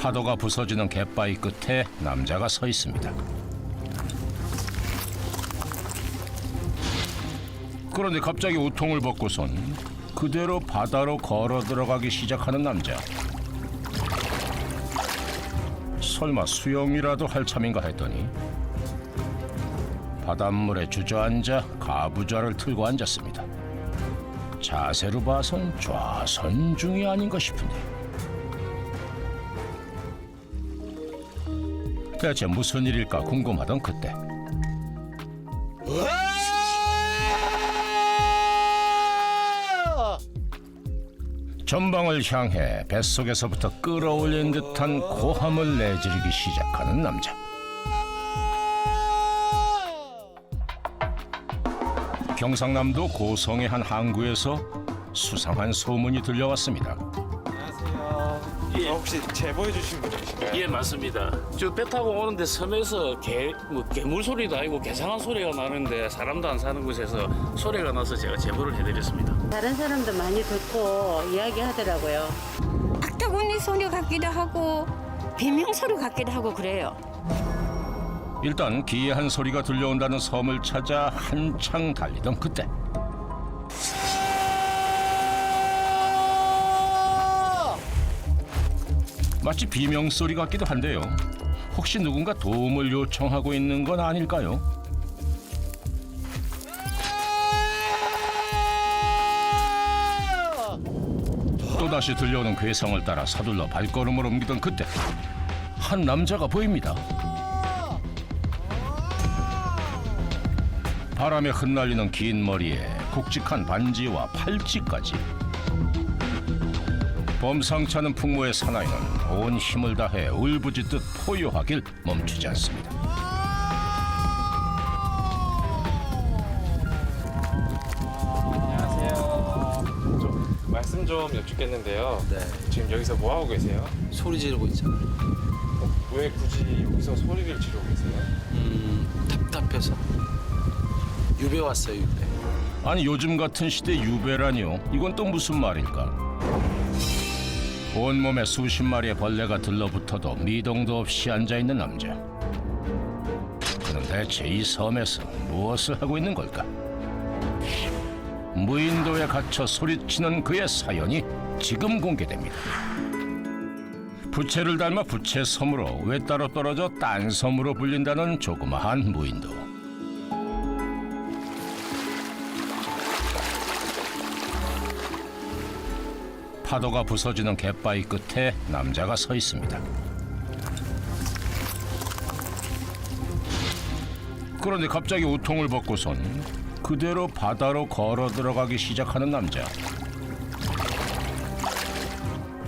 파도가 부서지는 갯바위 끝에 남자가 서 있습니다. 그런데 갑자기 우통을 벗고선 그대로 바다로 걸어 들어가기 시작하는 남자. 설마 수영이라도 할 참인가 했더니 바닷물에 주저앉아 가부좌를 틀고 앉았습니다. 자세로 봐선 좌선중이 아닌가 싶은데 대체 무슨 일일까 궁금하던 그때 전방을 향해 뱃속에서부터 끌어올린 듯한 고함을 내지르기 시작하는 남자. 경상남도 고성의 한 항구에서 수상한 소문이 들려왔습니다. 안녕하세요. 혹시 제보해 주신 분이신가요? 예, 맞습니다. 저 배 타고 오는데 섬에서 개물 소리도 아니고 개상한 소리가 나는데 사람도 안 사는 곳에서 소리가 나서 제가 제보를 해드렸습니다. 다른 사람도 많이 듣고 이야기하더라고요. 악다구니 소리 같기도 하고 비명 소리 같기도 하고 그래요. 일단 기이한 소리가 들려온다는 섬을 찾아 한창 달리던 그때 마치 비명소리 같기도 한데요. 혹시 누군가 도움을 요청하고 있는 건 아닐까요? 또다시 들려오는 괴성을 따라 서둘러 발걸음을 옮기던 그때 한 남자가 보입니다. 바람에 흩날리는 긴 머리에 굵직한 반지와 팔찌까지 범상치 않은 풍모의 사나이는 온 힘을 다해 울부짖듯 포효하길 멈추지 않습니다. 안녕하세요. 말씀 좀 여쭙겠는데요. 네, 지금 여기서 뭐 하고 계세요? 소리 지르고 있잖아요. 왜 굳이 여기서 소리를 지르고 계세요? 답답해서. 유배 왔어요, 유배. 아니 요즘 같은 시대 유배라니요? 이건 또 무슨 말일까? 온몸에 수십 마리의 벌레가 들러붙어도 미동도 없이 앉아있는 남자. 그는 대체 이 섬에서 무엇을 하고 있는 걸까? 무인도에 갇혀 소리치는 그의 사연이 지금 공개됩니다. 부채를 닮아 부채섬으로 외따로 떨어져 딴 섬으로 불린다는 조그마한 무인도. 파도가 부서지는 갯바위 끝에 남자가 서 있습니다. 그런데 갑자기 우통을 벗고선 그대로 바다로 걸어 들어가기 시작하는 남자.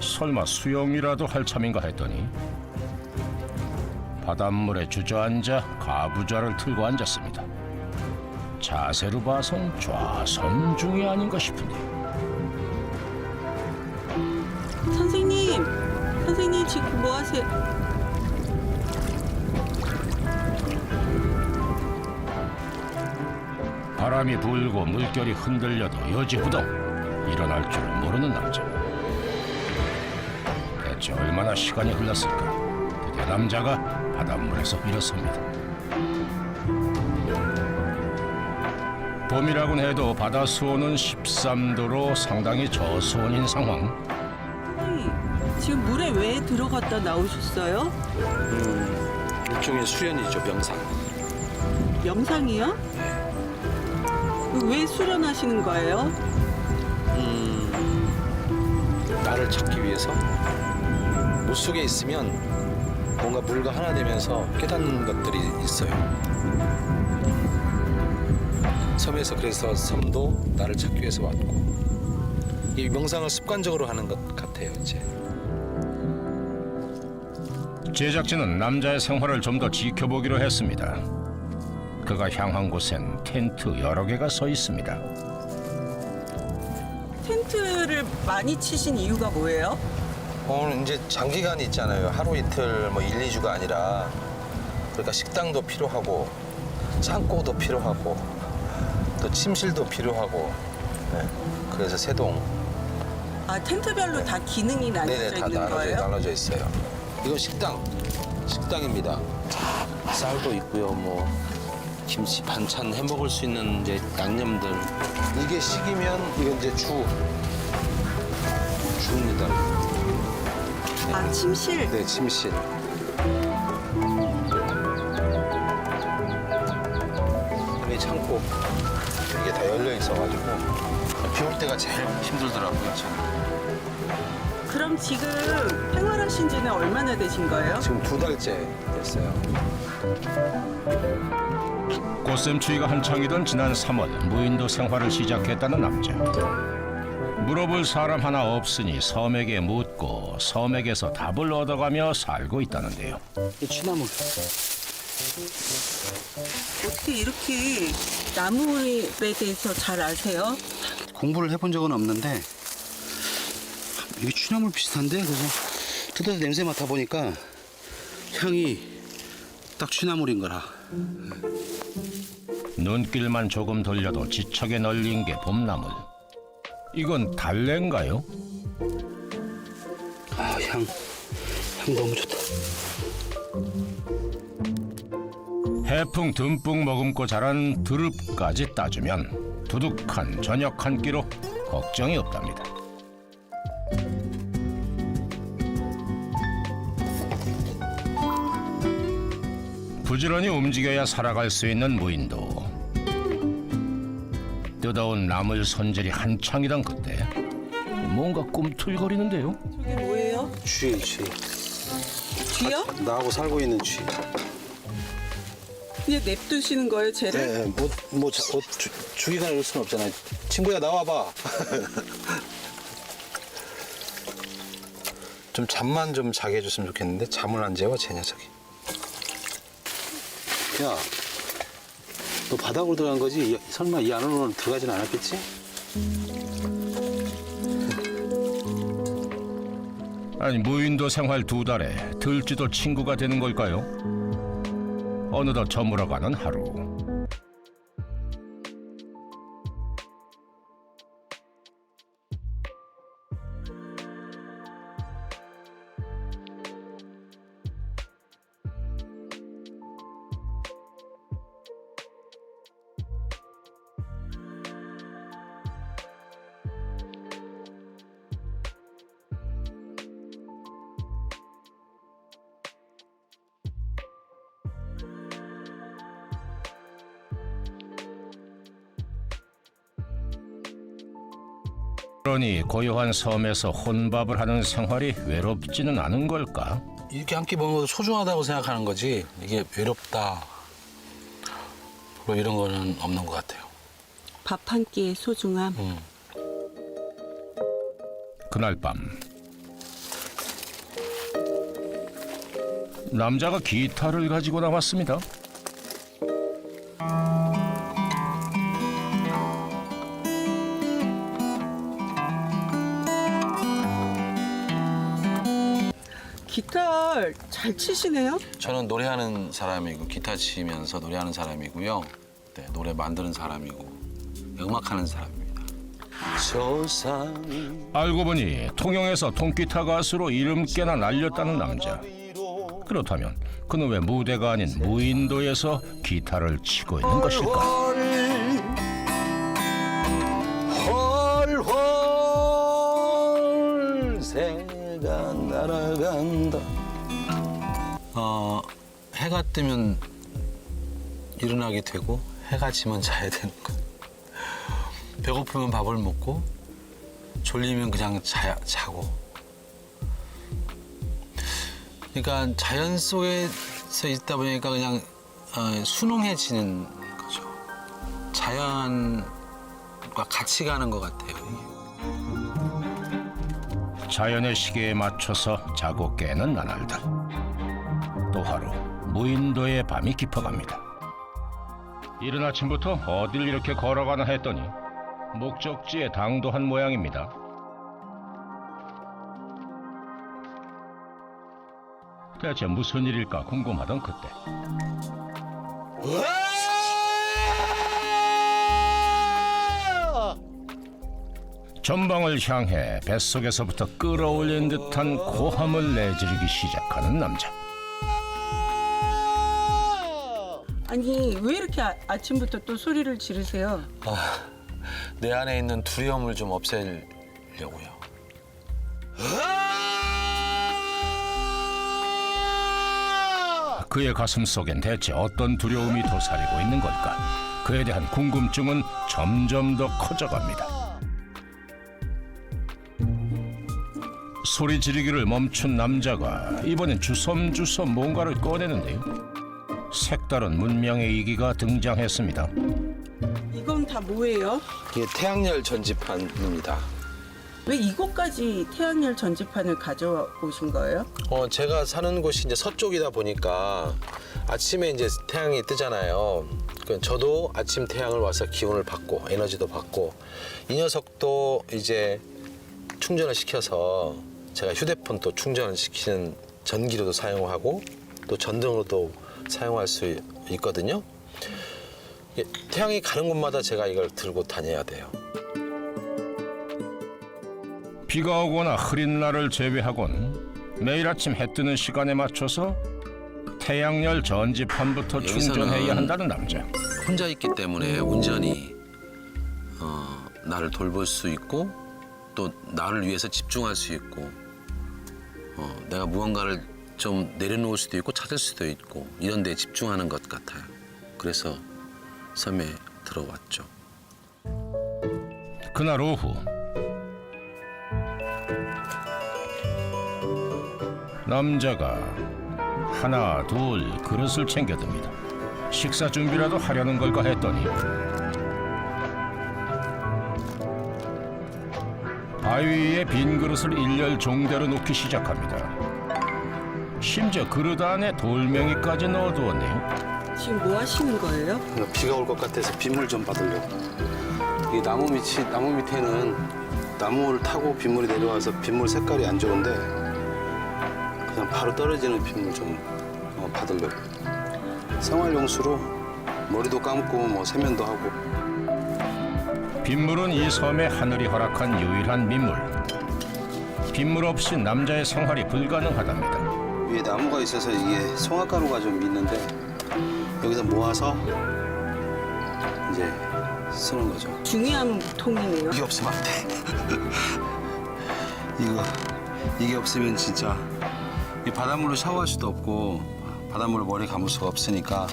설마 수영이라도 할 참인가 했더니 바닷물에 주저앉아 가부좌를 틀고 앉았습니다. 자세로 봐선 좌선중이 아닌가 싶은데 선생님 지금 뭐 하세요? 바람이 불고 물결이 흔들려도 여지부동 일어날 줄 모르는 남자. 대체 얼마나 시간이 흘렀을까? 드디어 남자가 바닷물에서 일어섭니다. 봄이라곤 해도 바다 수온은 13도로 상당히 저수온인 상황. 지금 물에 왜 들어갔다 나오셨어요? 일종의 수련이죠, 명상. 명상이요? 왜 수련하시는 거예요? 나를 찾기 위해서 물속에 있으면 뭔가 물과 하나 되면서 깨닫는 것들이 있어요. 섬에서 그래서 섬도 나를 찾기 위해서 왔고 이 명상을 습관적으로 하는 것 같아요, 이제. 제작진은 남자의 생활을 좀 더 지켜보기로 했습니다. 그가 향한 곳엔 텐트 여러 개가 서 있습니다. 텐트를 많이 치신 이유가 뭐예요? 오늘 이제 장기간이 있잖아요. 하루 이틀 뭐 1, 2주가 아니라 그러니까 식당도 필요하고 창고도 필요하고 또 침실도 필요하고 네. 그래서 세동 아 텐트별로 다 기능이 나뉘어 네네 다 있는 거예요? 나눠져 있어요. 이건 식당입니다. 쌀도 있고요, 뭐 김치 반찬 해 먹을 수 있는 이제 양념들. 이게 식이면 이건 이제 주입니다. 아, 침실. 네, 침실. 이 창고 이게 다 열려 있어가지고 비 올 때가 제일 힘들더라고요. 저는. 그럼 지금 생활하신 지는 얼마나 되신 거예요? 지금 2달째 됐어요. 꽃샘추위가 한창이던 지난 3월 무인도 생활을 시작했다는 남자. 물어볼 사람 하나 없으니 섬에게 묻고 섬에게서 답을 얻어가며 살고 있다는데요. 이 취나물. 어떻게 이렇게 나무에 대해서 잘 아세요? 공부를 해본 적은 없는데 이게 취나물 비슷한데 그래서 뜯어서 냄새 맡아보니까 향이 딱 취나물인 거라. 눈길만 조금 돌려도 지척에 널린 게 봄나물. 이건 달래인가요? 아, 향 너무 좋다. 해풍 듬뿍 머금고 자란 드릅까지 따주면 두둑한 저녁 한 끼로 걱정이 없답니다. 부지런히 움직여야 살아갈 수 있는 무인도. 뜨거운 나물 손질이 한창이던 그때 뭔가 꿈틀거리는데요. 저게 뭐예요? 쥐. 쥐요? 나하고 살고 있는 쥐. 그냥 냅두시는 거예요, 쟤를? 네, 죽이거나 이럴 수는 없잖아요. 친구야, 나와봐. 좀 잠만 좀 자게 해줬으면 좋겠는데 잠을 안 재워 제 녀석이. 야, 너 바닥으로 들어간 거지? 설마 이 안으로는 들어가진 않았겠지? 아니 무인도 생활 2달에 들쥐도 친구가 되는 걸까요? 어느덧 저물어가는 하루. 그러니 고요한 섬에서 혼밥을 하는 생활이 외롭지는 않은 걸까? 이렇게 한 끼 먹는 것도 소중하다고 생각하는 거지. 이게 외롭다. 뭐 이런 거는 없는 것 같아요. 밥 한 끼의 소중함. 그날 밤 남자가 기타를 가지고 나왔습니다. 기타 잘 치시네요? 저는 노래하는 사람이고 기타 치면서 노래하는 사람이고요. 네, 노래 만드는 사람이고 음악하는 사람입니다. 알고 보니 통영에서 통기타 가수로 이름 꽤나 날렸다는 남자. 그렇다면 그는 왜 무대가 아닌 무인도에서 기타를 치고 있는 것일까? 헐헐 새가 날아간다. 해가 뜨면 일어나게 되고 해가 지면 자야 되는 거. 배고프면 밥을 먹고 졸리면 그냥 자고. 그러니까 자연 속에서 있다 보니까 그냥 순응해지는 거죠. 자연과 같이 가는 것 같아요. 이게. 자연의 시계에 맞춰서 자고 깨는 나날들. 또 하루 무인도의 밤이 깊어갑니다. 이른 아침부터 어딜 이렇게 걸어가나 했더니 목적지에 당도한 모양입니다. 대체 무슨 일일까 궁금하던 그때 전방을 향해 뱃속에서부터 끌어올린 듯한 고함을 내지르기 시작하는 남자. 아니 왜 이렇게 아침부터 또 소리를 지르세요? 내 안에 있는 두려움을 좀 없애려고요. 그의 가슴 속엔 대체 어떤 두려움이 도사리고 있는 걸까? 그에 대한 궁금증은 점점 더 커져갑니다. 소리 지르기를 멈춘 남자가 이번엔 주섬주섬 뭔가를 꺼내는데요. 색다른 문명의 이기가 등장했습니다. 이건 다 뭐예요? 이게 태양열 전지판입니다. 왜 이곳까지 태양열 전지판을 가져오신 거예요? 제가 사는 곳이 이제 서쪽이다 보니까 아침에 이제 태양이 뜨잖아요. 저도 아침 태양을 와서 기운을 받고 에너지도 받고 이 녀석도 이제 충전을 시켜서 제가 휴대폰 또 충전을 시키는 전기로도 사용하고 또 전등으로도 사용할 수 있거든요. 태양이 가는 곳마다 제가 이걸 들고 다녀야 돼요. 비가 오거나 흐린 날을 제외하곤 매일 아침 해 뜨는 시간에 맞춰서 태양열 전지판부터 충전해야 한다는 남자. 혼자 있기 때문에 온전히 나를 돌볼 수 있고 또 나를 위해서 집중할 수 있고 내가 무언가를 좀 내려놓을 수도 있고 찾을 수도 있고 이런 데 집중하는 것 같아요. 그래서 섬에 들어왔죠. 그날 오후 남자가 하나 둘 그릇을 챙겨듭니다. 식사 준비라도 하려는 걸까 했더니 바위 위에 빈 그릇을 일렬 종대로 놓기 시작합니다. 심지어 그릇 안에 돌멩이까지 넣어두었네요. 지금 뭐 하시는 거예요? 비가 올 것 같아서 빗물 좀 받으려고. 이 나무 밑에는 나무를 타고 빗물이 내려와서 빗물 색깔이 안 좋은데 그냥 바로 떨어지는 빗물 좀 받으려고. 생활용수로 머리도 감고 뭐 세면도 하고. 빗물은 이 섬의 하늘이 허락한 유일한 민물. 빗물 없이 남자의 생활이 불가능하답니다. 위에 나무가 있어서 이게 송화가루가 좀 있는데 여기서 모아서 이제 쓰는 거죠. 중요한 통이네요. 이게 없으면 안 돼. 이게 없으면 진짜 이 바닷물로 샤워할 수도 없고 바닷물로 머리 감을 수가 없으니까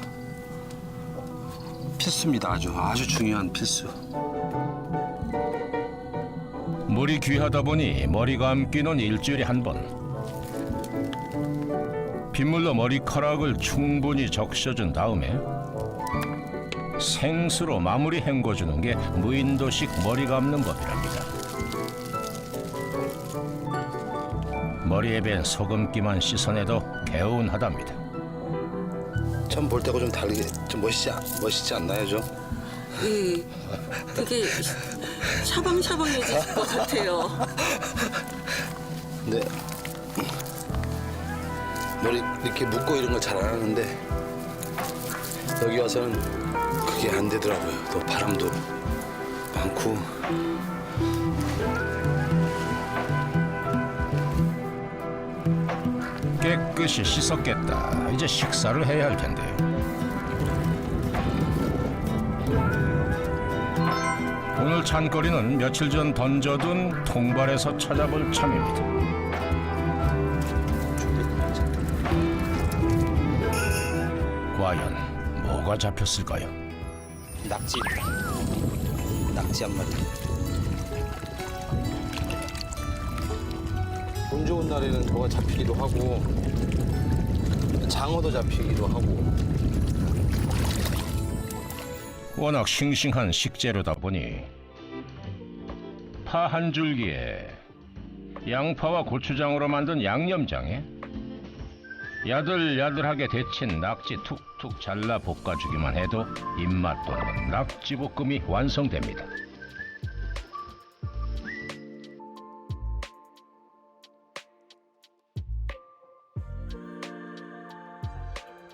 필수입니다. 아주 중요한 필수. 물이 귀하다 보니 머리 감기는 일주일에 한 번. 빗물로 머리카락을 충분히 적셔준 다음에 생수로 마무리 헹궈주는 게 무인도식 머리 감는 법이랍니다. 머리에 밴 소금기만 씻어내도 개운하답니다. 처음 볼 때하고 좀 다르게 좀 멋있지 않나요, 좀? 네, 되게 샤방샤방해질 것 같아요. 근데 머리 이렇게 묶고 이런 걸 잘 안 하는데 여기 와서는 그게 안 되더라고요. 또 바람도 많고. 깨끗이 씻었겠다. 이제 식사를 해야 할 텐데요. 오늘 찬거리는 며칠 전 던져둔 통발에서 찾아볼 참입니다. 과연 뭐가 잡혔을까요? 낙지 한 마리. 운 좋은 날에는 뭐가 잡히기도 하고 장어도 잡히기도 하고. 워낙 싱싱한 식재료다 보니 파 한 줄기에 양파와 고추장으로 만든 양념장에 야들야들하게 데친 낙지 툭툭 잘라 볶아주기만 해도 입맛 돋는 낙지볶음이 완성됩니다.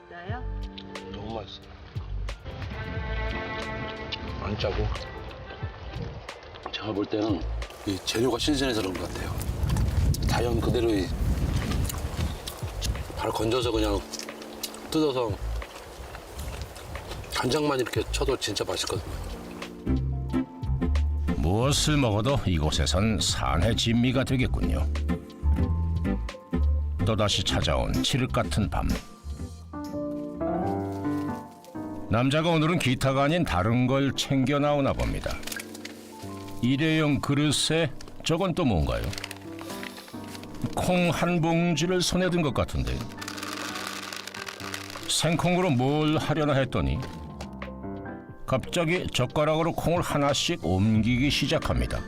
나요? 너무 맛있어. 안 짜고. 제가 볼 때는 이 재료가 신선해서 그런 것 같아요. 자연 그대로 바로 건져서 그냥 뜯어서 간장만 이렇게 쳐도 진짜 맛있거든요. 무엇을 먹어도 이곳에선 산의 진미가 되겠군요. 또다시 찾아온 칠흑 같은 밤. 남자가 오늘은 기타가 아닌 다른 걸 챙겨 나오나 봅니다. 일회용 그릇에 저건 또 뭔가요? 콩 한 봉지를 손에 든 것 같은데. 생콩으로 뭘 하려나 했더니 갑자기 젓가락으로 콩을 하나씩 옮기기 시작합니다.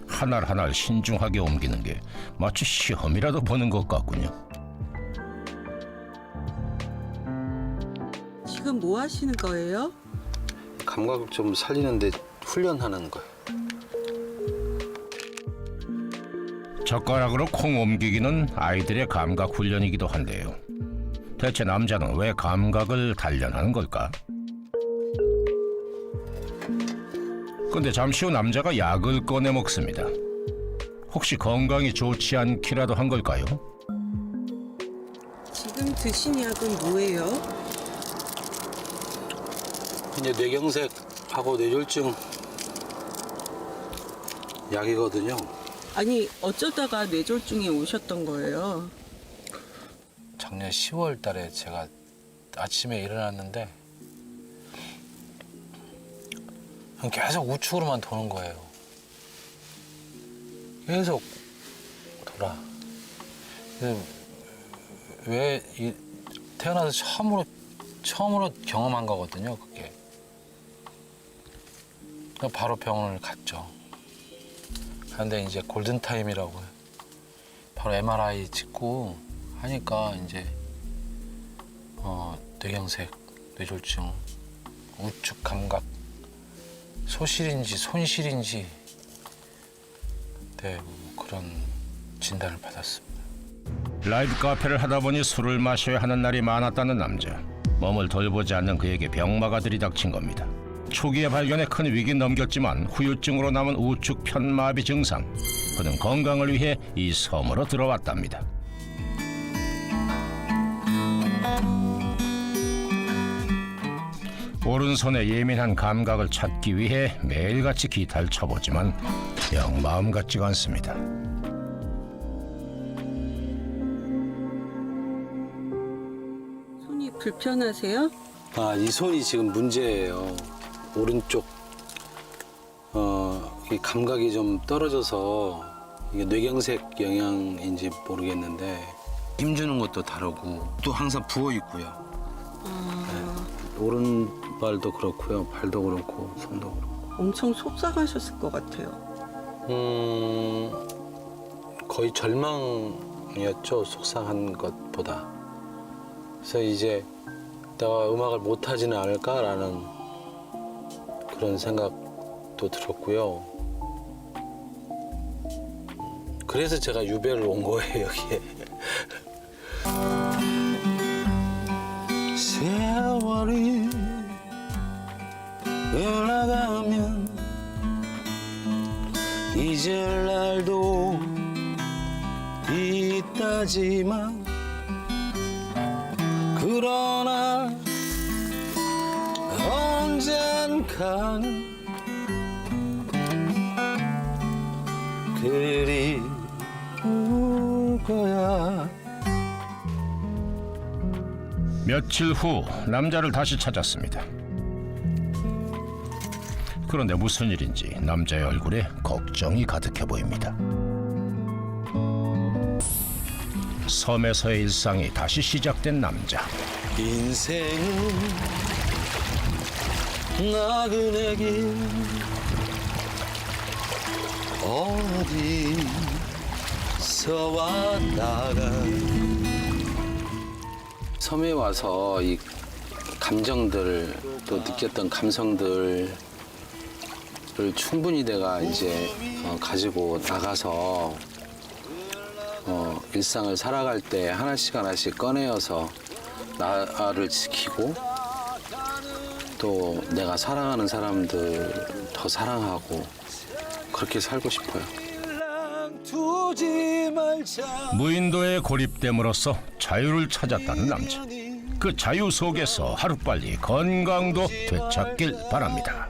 하나를 신중하게 옮기는 게 마치 시험이라도 보는 것 같군요. 지금 뭐 하시는 거예요? 감각을 좀 살리는데 훈련하는 거예요. 젓가락으로 콩 옮기기는 아이들의 감각 훈련이기도 한데요. 대체 남자는 왜 감각을 단련하는 걸까? 근데 잠시 후 남자가 약을 꺼내 먹습니다. 혹시 건강이 좋지 않기라도 한 걸까요? 지금 드신 약은 뭐예요? 이제 뇌경색하고 뇌졸중 약이거든요. 아니 어쩌다가 뇌졸중에 오셨던 거예요? 작년 10월 달에 제가 아침에 일어났는데 계속 우측으로만 도는 거예요. 계속 돌아. 왜 태어나서 처음으로 경험한 거거든요, 그게. 바로 병원을 갔죠. 근데 이제 골든타임이라고 바로 MRI 찍고 하니까 이제 뇌경색, 뇌졸중, 우측 감각, 소실인지 손실인지 네, 그런 진단을 받았습니다. 라이브 카페를 하다 보니 술을 마셔야 하는 날이 많았다는 남자. 몸을 돌보지 않는 그에게 병마가 들이닥친 겁니다. 초기에 발견해 큰 위기 넘겼지만 후유증으로 남은 우측 편마비 증상. 그는 건강을 위해 이 섬으로 들어왔답니다. 오른손의 예민한 감각을 찾기 위해 매일같이 기타를 쳐보지만 영 마음 같지가 않습니다. 손이 불편하세요? 이 손이 지금 문제예요. 오른쪽 이 감각이 좀 떨어져서 이게 뇌경색 영향인지 모르겠는데 힘주는 것도 다르고 또 항상 부어 있고요. 네. 오른발도 그렇고요, 발도 그렇고 손도 그렇고. 엄청 속상하셨을 것 같아요. 거의 절망이었죠, 속상한 것보다. 그래서 이제 내가 음악을 못 하지는 않을까라는 그런 생각도 들었고요. 그래서 제가 유배를 온 거예요, 여기에. 세월이 흘러가면 잊을 날도 있다지만 그러나 언젠가는 그리울 거야. 며칠 후 남자를 다시 찾았습니다. 그런데 무슨 일인지 남자의 얼굴에 걱정이 가득해 보입니다. 섬에서의 일상이 다시 시작된 남자. 인생은 나그네 길 어디서 왔다가 섬에 와서 이 감정들 또 느꼈던 감성들을 충분히 내가 이제 가지고 나가서 일상을 살아갈 때 하나씩 꺼내어서 나를 지키고 또 내가 사랑하는 사람들 더 사랑하고 그렇게 살고 싶어요. 무인도에 고립됨으로써 자유를 찾았다는 남자. 그 자유 속에서 하루빨리 건강도 되찾길 바랍니다.